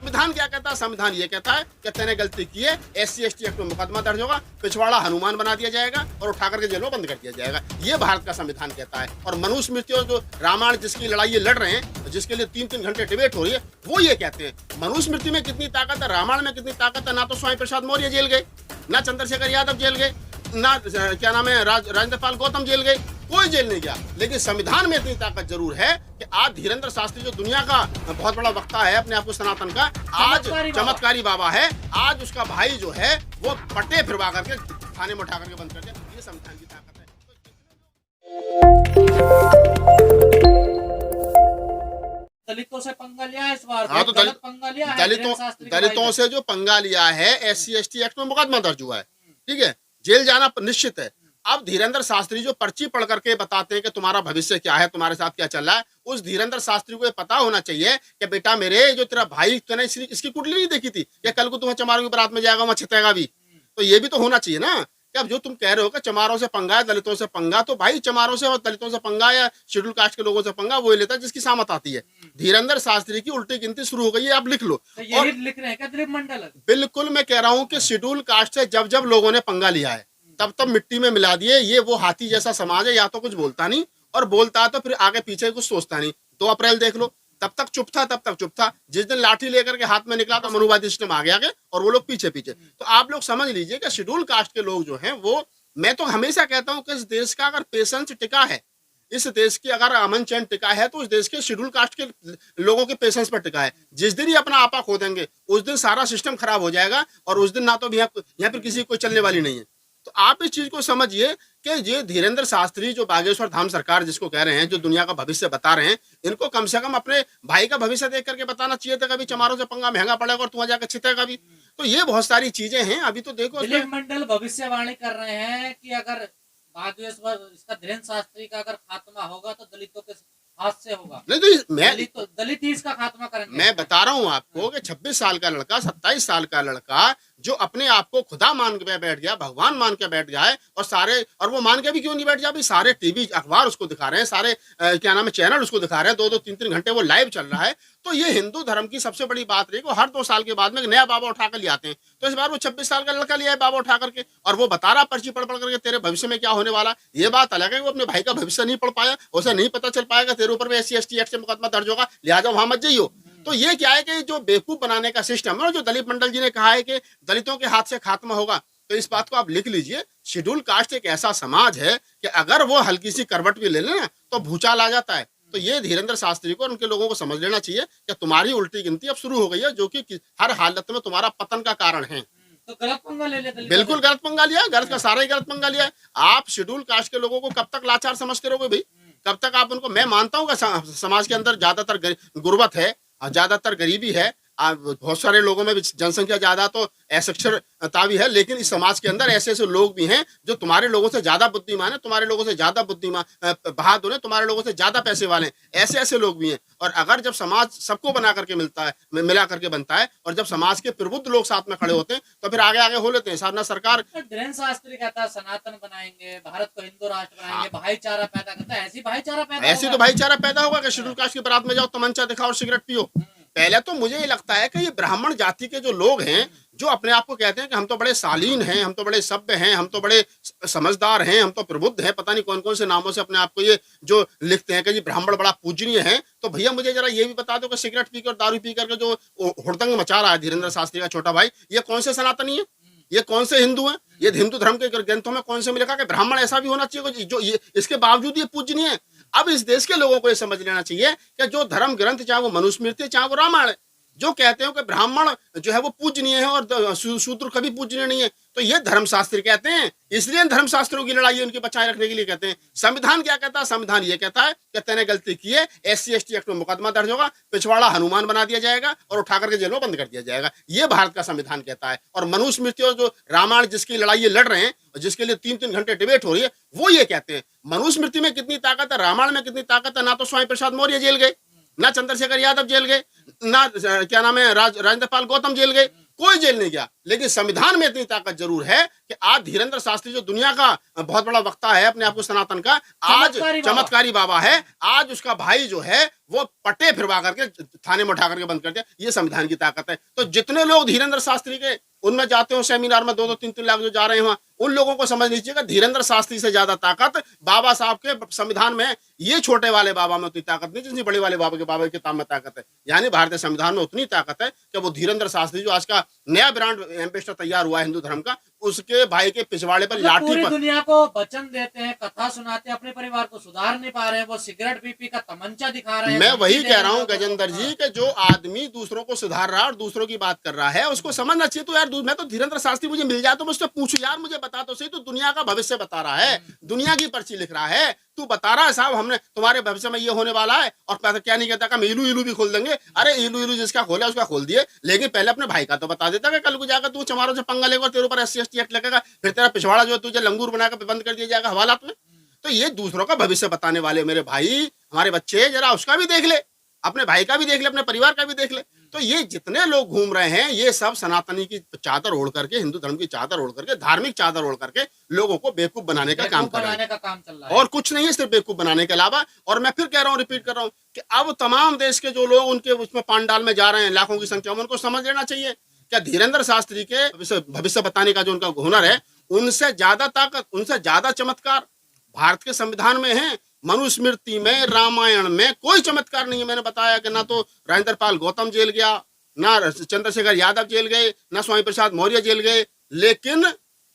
संविधान क्या कहता है? संविधान ये कहता है कि तेने गलती की है, SC/ST एक्ट में मुकदमा दर्ज होगा, पिछवाड़ा हनुमान बना दिया जाएगा और उठा करके जेल में बंद कर दिया जाएगा। ये भारत का संविधान कहता है। और मनुष्य मृत्यु जो रामायण जिसकी लड़ाई ये लड़ रहे हैं, जिसके लिए 3-3 घंटे डिबेट हो रही है, वो ये कहते हैं मनुष्य मृत्यु में कितनी ताकत है, रामायण में कितनी ताकत है। ना तो स्वामी प्रसाद मौर्य जेल गए, ना चंद्रशेखर यादव जेल गए, ना क्या नाम है राजेंद्र पाल गौतम जेल गए, कोई जेल नहीं गया। लेकिन संविधान में इतनी ताकत जरूर है कि आज धीरेन्द्र शास्त्री जो दुनिया का बहुत बड़ा वक्ता है अपने आप को सनातन का, आज चमत्कारी बाबा है, आज उसका भाई जो है वो पट्टे फिरवा करके थाने में उठा करके बंद कर दिया। ये संविधान की ताकत है। दलितों से पंगा लिया है इस बार। हाँ, तो पंगा लिया है दलितों से जो पंगा लिया है, SC/ST एक्ट में मुकदमा दर्ज हुआ है, ठीक है, जेल जाना निश्चित है। अब धीरेन्द्र शास्त्री जो पर्ची पढ़ करके बताते हैं कि तुम्हारा भविष्य क्या है, तुम्हारे साथ क्या चल रहा है, उस धीरेन्द्र शास्त्री को ये पता होना चाहिए कि बेटा मेरे जो तेरा भाई, तूने इसकी कुंडली नहीं देखी थी कि कल को तुम्हें चमारों की बारात में जाएगा, वहां छितेगा भी। तो ये भी तो होना चाहिए ना कि अब जो तुम कह रहे हो कि चमारों से पंगा है, दलितों से पंगा, तो भाई चमारों से और दलितों से पंगा या शेड्यूल कास्ट के लोगों से पंगा वो लेता है जिसकी सामत आती है। धीरेन्द्र शास्त्री की उल्टी गिनती शुरू हो गई है, आप लिख लो। तो और लिख रहे हैं क्या दिलीप मंडल? बिल्कुल, मैं कह रहा हूँ कि शेड्यूल कास्ट से जब जब लोगों ने पंगा लिया है तब तब मिट्टी में मिला दिए। ये वो हाथी जैसा समाज है, या तो कुछ बोलता नहीं, और बोलता तो फिर आगे पीछे कुछ सोचता नहीं। 2 अप्रैल देख लो, तब तक चुप था। जिस दिन लाठी लेकर के हाथ में निकला तो मनुवादी सिस्टम आ गया और वो लोग पीछे। तो आप लोग समझ लीजिए कि शेड्यूल कास्ट के लोग जो हैं वो, मैं तो हमेशा कहता हूं कि इस देश का अगर पेशेंस टिका है, इस देश की अगर अमन चैन टिका है, तो उस देश के शेड्यूल कास्ट के लोगों के पेशेंस पर टिका है। जिस दिन ही अपना आपा खो देंगे उस दिन सारा सिस्टम खराब हो जाएगा, और उस दिन ना तो यहाँ पर किसी को चलने वाली नहीं है। तो आप इस चीज को समझिए कि ये धीरेन्द्र शास्त्री जो बागेश्वर धाम सरकार जिसको कह रहे हैं, जो दुनिया का भविष्य बता रहे हैं, इनको कम से कम अपने भाई का भविष्य देख करके बताना चाहिए था। कभी चमारों से पंगा महंगा पड़ेगा और तुम्हारा जाकर छितेगा भी। तो ये बहुत सारी चीजें हैं। अभी तो देखो, दिलीप मंडल भविष्यवाणी कर रहे हैं कि अगर बागेश्वर इसका धीरेन्द्र शास्त्री का अगर खात्मा होगा तो दलितों के हाथ से होगा। नहीं तो दलित ही इसका खात्मा करेंगे। मैं बता रहा हूँ आपको कि 26 साल का लड़का, 27 साल का लड़का जो अपने आप को खुदा मान के बैठ गया, भगवान मान के बैठ गया है, और वो मान के भी क्यों नहीं बैठ गया, अभी सारे टीवी अखबार उसको दिखा रहे हैं, सारे क्या नाम है चैनल उसको दिखा रहे हैं, 2-2, 3-3 घंटे वो लाइव चल रहा है। तो ये हिंदू धर्म की सबसे बड़ी बात रही, वो हर 2 साल के बाद में एक नया बाबा उठा कर ले आते हैं। तो इस बार वो 26 साल का लड़का लिया है बाबा उठा करके, और वो बता रहा पर्ची पढ़ करके तेरे भविष्य में क्या होने वाला। ये बात अलग है, वो अपने भाई का भविष्य नहीं पढ़ पाया, उसे नहीं पता चल पाएगा तेरे ऊपर में SC/ST एक्ट से मुकदमा दर्ज होगा, लिहाजा वहां मत जाइयो। तो ये क्या है कि जो बेवकूफ बनाने का सिस्टम है, जो दलित मंडल जी ने कहा है कि दलितों के हाथ से खात्मा होगा, तो इस बात को आप लिख लीजिए। शेड्यूल कास्ट एक ऐसा समाज है कि अगर वो हल्की सी करवट भी ले लेना तो भूचाल आ जाता है। तो ये धीरेन्द्र शास्त्री को और उनके लोगों को समझ लेना चाहिए कि तुम्हारी उल्टी गिनती अब शुरू हो गई है, जो कि हर हालत में तुम्हारा पतन का कारण है। तो गलत पंगा ले लिया, बिल्कुल गलत पंगा लिया, गलत का सारा ही गलत पंगा लिया है। आप शेड्यूल कास्ट के लोगों को कब तक लाचार समझते रहोगे भाई? कब तक आप उनको, मैं मानता हूँ कि समाज के अंदर ज्यादातर गुर्बत है, ज्यादातर गरीबी है, बहुत सारे लोगों में जनसंख्या ज्यादा तो अशिक्षितता भी है, लेकिन इस समाज के अंदर ऐसे ऐसे लोग भी हैं जो तुम्हारे लोगों से ज्यादा बुद्धिमान है, तुम्हारे लोगों से ज्यादा बहादुर है, तुम्हारे लोगों से ज्यादा पैसे वाले हैं, ऐसे ऐसे लोग भी हैं। और अगर जब समाज सबको बना करके मिला करके बनता है, और जब समाज के प्रबुद्ध लोग साथ में खड़े होते हैं, तो फिर आगे आगे हो लेते हैं। साधना सरकार, धीरेन्द्र शास्त्री कहता है सनातन बनाएंगे, भारत को हिंदू राष्ट्र बनाएंगे, भाईचारा पैदा करता है। ऐसी तो भाईचारा पैदा होगा कि शेड्यूल कास्ट की बारात में जाओ, तमंचा दिखाओ और सिगरेट पियो। पहले तो मुझे ये लगता है कि ये ब्राह्मण जाति के जो लोग हैं, जो अपने आप को कहते हैं कि हम तो बड़े शालीन हैं, हम तो बड़े सभ्य हैं, हम तो बड़े समझदार हैं, हम तो प्रबुद्ध हैं, पता नहीं कौन कौन से नामों से अपने आप को ये जो लिखते हैं कि जी ब्राह्मण बड़ा पूजनीय है। तो भैया मुझे जरा ये भी बता दो कि सिगरेट पी कर, दारू पी करके जो हुड़दंग मचा रहा है धीरेन्द्र शास्त्री का छोटा भाई, ये कौन से सनातनी है, ये कौन से हिंदू हैं? ये हिंदू धर्म के ग्रंथों में कौन से में लिखा कि ब्राह्मण ऐसा भी होना चाहिए जो ये इसके बावजूद ये पूजनीय है? अब इस देश के लोगों को ये समझ लेना चाहिए कि जो धर्म ग्रंथ, चाहे वो मनुस्मृति चाहे वो रामायण, जो कहते हो कि ब्राह्मण जो है वो पूजनीय है और शूद्र कभी पूजनीय नहीं है, तो ये धर्मशास्त्र कहते हैं। इसलिए धर्मशास्त्रों की लड़ाई उनकी बचाए रखने के लिए कहते हैं। संविधान क्या कहता है? संविधान ये कहता है कि तेने गलती की है, SC/ST एक्ट में मुकदमा दर्ज होगा, पिछवाड़ा हनुमान बना दिया जाएगा और उठा करके जेल में बंद कर दिया जाएगा। ये भारत का संविधान कहता है। और मनुष्य मृत्यु जो रामायण जिसकी लड़ाई ये लड़ रहे हैं, जिसके लिए 3-3 घंटे डिबेट हो रही है, वो ये कहते हैं मनुष्य मृत्यु में कितनी ताकत है, रामायण में कितनी ताकत है। ना तो स्वामी प्रसाद मौर्य जेल गए, ना चंद्रशेखर यादव जेल गए, ना क्या नाम है राजेंद्र पाल गौतम जेल गए, कोई जेल नहीं गया। लेकिन संविधान में इतनी ताकत जरूर है कि आज धीरेन्द्र शास्त्री जो दुनिया का बहुत बड़ा वक्ता है अपने आप को सनातन का, आज चमत्कारी बाबा है, आज उसका भाई जो है वो पट्टे फिरवा करके थाने में उठा करके बंद कर दिया। ये संविधान की ताकत है। तो जितने लोग धीरेन्द्र शास्त्री के उनमें जाते हो सेमिनार में 2-2 3-3 लाख जो जा रहे हैं वहां, उन लोगों को समझ लीजिएगा धीरेन्द्र शास्त्री से ज्यादा ताकत बाबा साहब के संविधान में, ये छोटे वाले बाबा में उतनी ताकत नहीं जितनी बड़े वाले बाबा के किताब में ताकत है। यानी भारतीय संविधान में उतनी ताकत है कि वो धीरेन्द्र शास्त्री जो आज का नया ब्रांड एम्बेसडर तैयार हुआ है हिंदू धर्म का, उसके भाई के पिछवाड़े पर लाठी पूरी पर दुनिया को वचन देते हैं, कथा सुनाते हैं, अपने परिवार को सुधार नहीं पा रहे हैं, वो सिगरेट पीपी का तमंचा दिखा रहे हैं। मैं वही कह रहा हूँ गजेंद्र जी कि जो आदमी दूसरों को सुधार रहा है और दूसरों की बात कर रहा है उसको समझना चाहिए। तो यार मैं तो धीरेन्द्र शास्त्री मुझे मिल जाए तो मुझसे पूछू यार, मुझे बता तो सही, तो दुनिया का भविष्य बता रहा है, दुनिया की पर्ची लिख रहा है, तू बता रहा है साहब हमने तुम्हारे भविष्य में ये होने वाला है, और क्या नहीं कहता हम इलू इलू भी खोल देंगे। अरे इलू इलू जिसका खोला उसका खोल दिए, लेकिन पहले अपने भाई का तो बता देता कि कल को जाकर तू चमारों से पंगा लेगा, तेरे ऊपर SC/ST एक्ट लगेगा, फिर तेरा पिछवाड़ा जो तुझे लंगूर बनाकर बंद कर दिया जाएगा हवालात में। तो ये दूसरों का भविष्य बताने वाले मेरे भाई, हमारे बच्चे, जरा उसका भी देख ले, अपने भाई का भी देख ले, अपने परिवार का भी देख ले। तो ये जितने लोग घूम रहे हैं ये सब सनातनी की चादर ओढ़ करके, हिंदू धर्म की चादर ओढ़ करके, धार्मिक चादर ओढ़ करके लोगों को बेवकूफ बनाने का काम कर रहे हैं, और कुछ नहीं है सिर्फ बेवकूफ बनाने के अलावा। और मैं फिर कह रहा हूँ, रिपीट कर रहा हूँ कि अब तमाम देश के जो लोग उनके उसमें पांडाल में जा रहे हैं लाखों की संख्या में, उनको समझ लेना चाहिए क्या धीरेन्द्र शास्त्री के भविष्य बताने का जो उनका हुनर है, उनसे ज्यादा ताकत, उनसे ज्यादा चमत्कार भारत के संविधान में है। मनुस्मृति में, रामायण में कोई चमत्कार नहीं है। मैंने बताया कि ना तो राजेंद्र पाल गौतम जेल गया, ना चंद्रशेखर यादव जेल गए, ना स्वामी प्रसाद मौर्य जेल गए, लेकिन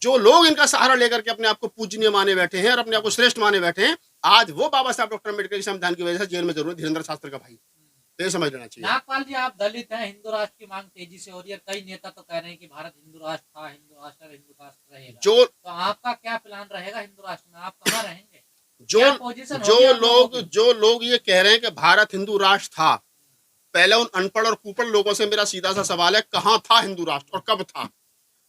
जो लोग इनका सहारा लेकर के अपने आप को पूजनीय माने बैठे हैं और अपने आप को श्रेष्ठ माने बैठे हैं, आज वो बाबा साहब डॉक्टर अम्बेडकर के संविधान की वजह से जेल में जरूर धीरेन्द्र शास्त्री का भाई। तो ये समझ लेना चाहिए। नागपाल जी, आप दलित हैं, हिंदू राष्ट्र की मांग तेजी से हो रही है, कई नेता तो कह रहे हैं कि भारत हिंदू राष्ट्र था, हिंदू राष्ट्र रहेगा। तो आपका क्या प्लान रहेगा हिंदू राष्ट्र में, आप कहाँ रहेंगे? जो लोग ये कह रहे हैं कि भारत हिंदू राष्ट्र था, पहले उन अनपढ़ और कुपढ़ लोगों से मेरा सीधा सा सवाल है, कहाँ था हिंदू राष्ट्र और कब था?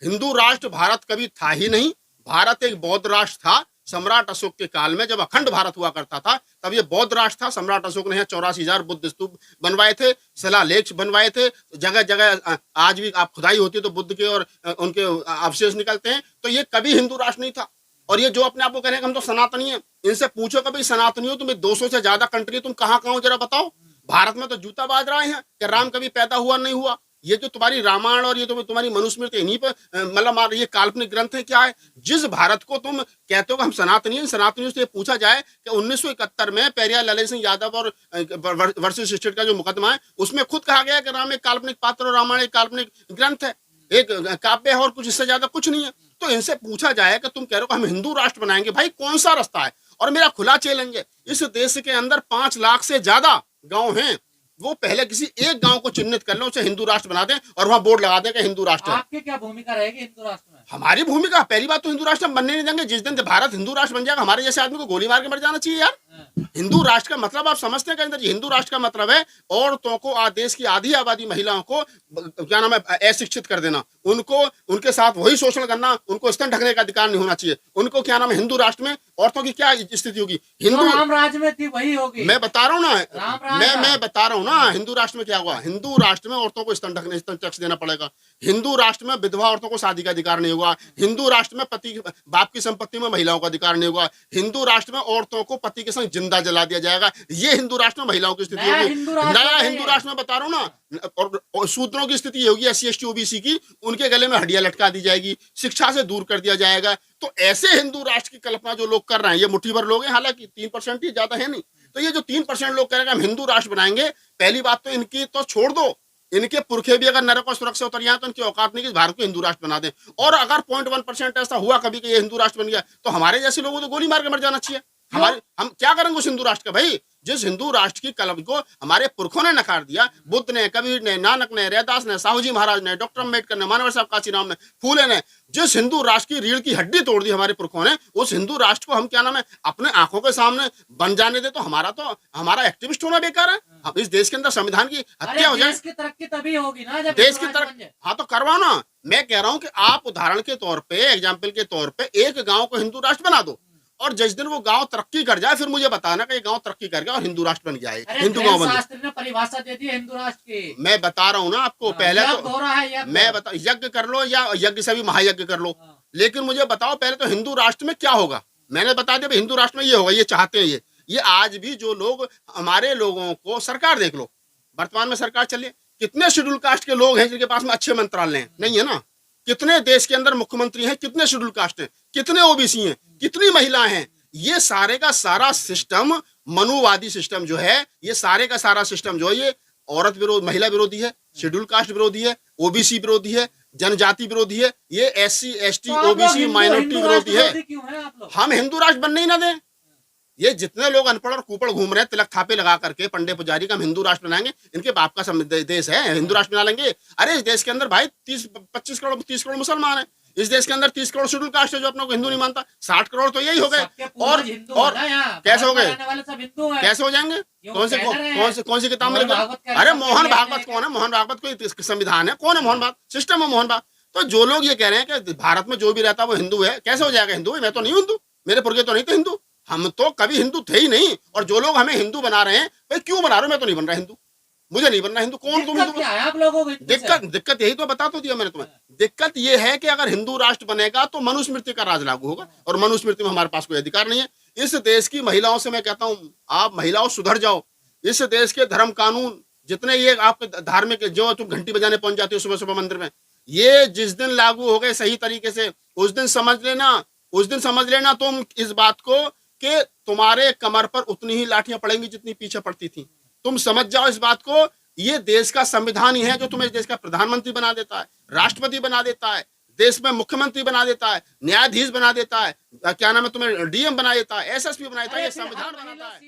हिंदू राष्ट्र भारत कभी था ही नहीं। भारत एक बौद्ध राष्ट्र था। सम्राट अशोक के काल में जब अखंड भारत हुआ करता था तब ये बौद्ध राष्ट्र था। सम्राट अशोक ने 84,000 बुद्ध स्तूप बनवाए थे, शिलालेख बनवाए थे, जगह जगह आज भी आप खुदाई होती है तो बुद्ध के और उनके अवशेष निकलते हैं। तो ये कभी हिंदू राष्ट्र नहीं था। और ये जो अपने आप को कह रहे हैं हम तो सनातनी है, इनसे पूछो कभी सनातनी हो तुम्हें 200 से ज्यादा कंट्री, तुम कहाँ कहाँ हो जरा बताओ। भारत में तो जूता बाज रहे हैं कि राम कभी पैदा हुआ नहीं हुआ। ये जो तुम्हारी रामायण और ये तो तुम्हारी मनुस्मृति, इन्हीं पर मतलब ये काल्पनिक ग्रंथ है क्या है? जिस भारत को तुम कहते हो कि हम सनातनी हैं, सनातनियों से पूछा जाए कि 1971 में पेरियार ललित सिंह यादव और वर्सेस स्टेट का जो मुकदमा है उसमें खुद कहा गया कि राम एक काल्पनिक पात्र और रामायण एक काल्पनिक ग्रंथ है, एक काव्य है और कुछ इससे ज्यादा कुछ नहीं है। तो इनसे पूछा जाए कि तुम कह रहे हो हम हिंदू राष्ट्र बनाएंगे, भाई कौन सा रास्ता है? और मेरा खुला चैलेंज है, इस देश के अंदर 5 लाख से ज्यादा गांव हैं, वो पहले किसी एक गांव को चिन्हित कर लो, उसे हिंदू राष्ट्र बना दें और वहां बोर्ड लगा दें कि हिंदू राष्ट्र। आपकी क्या भूमिका रहेगी हिंदू राष्ट्र में? हमारी भूमिका पहली बात तो हिंदू राष्ट्र हम बनने नहीं देंगे। जिस दिन भारत हिंदू राष्ट्र बन जाएगा हमारे जैसे आदमी को गोली मार के मर जाना चाहिए यार। हिंदू राष्ट्र का मतलब आप समझते हैं अंदर? हिंदू राष्ट्र का मतलब है औरतों को, देश की आधी आबादी महिलाओं को क्या नाम है अशिक्षित कर देना, उनको उनके साथ वही शोषण करना, उनको स्तन ढकने का अधिकार नहीं होना चाहिए। उनको क्या नाम है हिंदू राष्ट्र में औरतों की क्या स्थिति होगी? हिंदू राम राज्य में थी वही होगी। मैं बता रहा हूँ ना, मैं बता रहा हूँ ना हिंदू राष्ट्र में क्या हुआ। हिंदू राष्ट्र में औरतों को स्तन टैक्स देना पड़ेगा। हिंदू राष्ट्र में विधवा औरतों को शादी का अधिकार नहीं होगा। हिंदू राष्ट्र में पति बाप की संपत्ति में महिलाओं का अधिकार नहीं होगा। हिंदू राष्ट्र में औरतों को पति के संग जिंदा जला दिया जाएगा। ये हिंदू राष्ट्र में महिलाओं की स्थिति होगी। नया हिंदू राष्ट्र में बता रहा हूँ ना। और शूद्रों की स्थिति ये होगी, SC/ST OBC की, उनके गले में हड्डियां लटका दी जाएगी, शिक्षा से दूर कर दिया जाएगा। तो ऐसे हिंदू राष्ट्र की कल्पना जो लोग कर रहे हैं, ये मुट्ठी भर लोग हैं, हालांकि 3% ही, ज्यादा है नहीं। तो ये जो 3% लोग कह रहे हैं हम हिंदू राष्ट्र बनाएंगे, पहली बात तो इनकी तो छोड़ दो, इनके पुरखे भी अगर नरक और सुरक्षा उतर जाए तो इनकी औकात नहीं कि भारत को हिंदू राष्ट्र बना दें। और अगर 0.1% ऐसा हुआ कभी कि ये हिंदू राष्ट्र बन गया तो हमारे जैसे लोगों को गोली मार के मर जाना चाहिए। हम क्या करेंगे उस हिंदू राष्ट्र का? भाई जिस हिंदू राष्ट्र की कलम को हमारे पुरखों ने नकार दिया, बुद्ध ने, कबीर ने, नानक ने, रैदास ने, साहू जी महाराज ने, डॉक्टर अम्बेडकर ने, मानव साहब काशीराम ने, फूले ने, जिस हिंदू राष्ट्र की रीढ़ की हड्डी तोड़ दी हमारे पुरखों ने, उस हिंदू राष्ट्र को हम क्या नाम है अपने आंखों के सामने बन जाने दे तो हमारा एक्टिविस्ट होना बेकार है। अब इस देश के अंदर संविधान की हत्या हो जाए, देश की तरक्की तभी होगी ना जब देश की तरक्की। हाँ तो करवाओ ना। मैं कह रहा हूँ कि आप उदाहरण के तौर पे, एग्जाम्पल के तौर पे एक गाँव को हिंदू राष्ट्र बना दो, और जिस दिन वो गांव तरक्की कर जाए फिर मुझे बताना कि ये गांव तरक्की कर गया और हिंदू राष्ट्र बन गया है, अरे हिंदू गांव बन गया। शास्त्री ने परिभाषा दे दी है हिंदू राष्ट्र की। मैं बता रहा हूँ ना आपको, पहले यज्ञ तो हो रहा है, यज्ञ। मैं बता, यज्ञ कर लो या यज्ञ से भी महायज्ञ कर लो, हाँ। लेकिन मुझे बताओ पहले तो हिंदू राष्ट्र में क्या होगा। मैंने बता दिया हिंदू राष्ट्र में ये होगा, ये चाहते हैं ये आज भी जो लोग हमारे लोगों को, सरकार देख लो वर्तमान में सरकार चल रही है, कितने शेड्यूल कास्ट के लोग हैं जिनके पास में अच्छे मंत्रालय हैं, नहीं है ना। कितने देश के अंदर मुख्यमंत्री हैं, कितने शेड्यूल कास्ट हैं, कितने ओबीसी हैं, कितनी महिलाएं हैं। ये सारे का सारा सिस्टम मनुवादी सिस्टम जो है, ये सारे का सारा सिस्टम जो है ये औरत विरोध, महिला विरोधी है, शेड्यूल कास्ट विरोधी है, ओबीसी विरोधी है, जनजाति विरोधी है, ये SC ST ओबीसी माइनॉरिटी विरोधी है। क्यों है आप लोग? हम हिंदू राष्ट्र बनने ही ना दें। ये जितने लोग अनपढ़ और कुपड़ घूम रहे हैं तिलक थापे लगा करके पंडे पुजारी का हम हिंदू राष्ट्र बनाएंगे, इनके बाप का देश है, हिंदू राष्ट्र बना लेंगे। अरे इस देश के अंदर भाई 25 करोड़ 30 करोड़ मुसलमान है, इस देश के अंदर 30 करोड़ शेड्यूल कास्ट है जो अपने को हिंदू नहीं मानता, 60 करोड़ तो यही हो गए। और कैसे हो गए, कैसे हो जाएंगे, कौन सी किताब में लिखा? अरे मोहन भागवत कौन है? मोहन भागवत कोई संविधान है? कौन है मोहन भागवत? सिस्टम है मोहन भागवत। तो जो लोग ये कह रहे हैं कि भारत में जो भी रहता है वो हिंदू है, कैसे हो जाएगा हिंदू? मैं तो नहीं हिंदू, मेरे पुरखे तो नहीं थे हिंदू, हम तो कभी हिंदू थे ही नहीं। और जो लोग हमें हिंदू बना रहे हैं, भाई क्यों बना रहे हो? मैं तो नहीं बन रहा हिंदू, मुझे नहीं बनना हिंदू। कौन तुम हिंदू? आप लोगों को दिक्कत यही तो बता तो दिया मैंने तुम्हें। दिक्कत ये है कि अगर हिंदू राष्ट्र बनेगा तो मनुस्मृति का राज लागू होगा, और मनुस्मृति में हमारे पास कोई अधिकार नहीं है। इस देश की महिलाओं से मैं कहता हूँ, आप महिलाओं सुधर जाओ। इस देश के धर्म कानून जितने ये आपके धार्मिक, जो तुम घंटी बजाने पहुंच जाते हो सुबह सुबह मंदिर में, ये जिस दिन लागू हो गए सही तरीके से, उस दिन समझ लेना तुम इस बात को कि तुम्हारे कमर पर उतनी ही लाठियां पड़ेंगी जितनी पीछे पड़ती थी। तुम समझ जाओ इस बात को। ये देश का संविधान ही है जो तुम्हें इस देश का प्रधानमंत्री बना देता है, राष्ट्रपति बना देता है, देश में मुख्यमंत्री बना देता है, न्यायाधीश बना देता है, क्या नाम है, तुम्हें DM बना देता है, SSP बना देता है, ये संविधान बनाता है।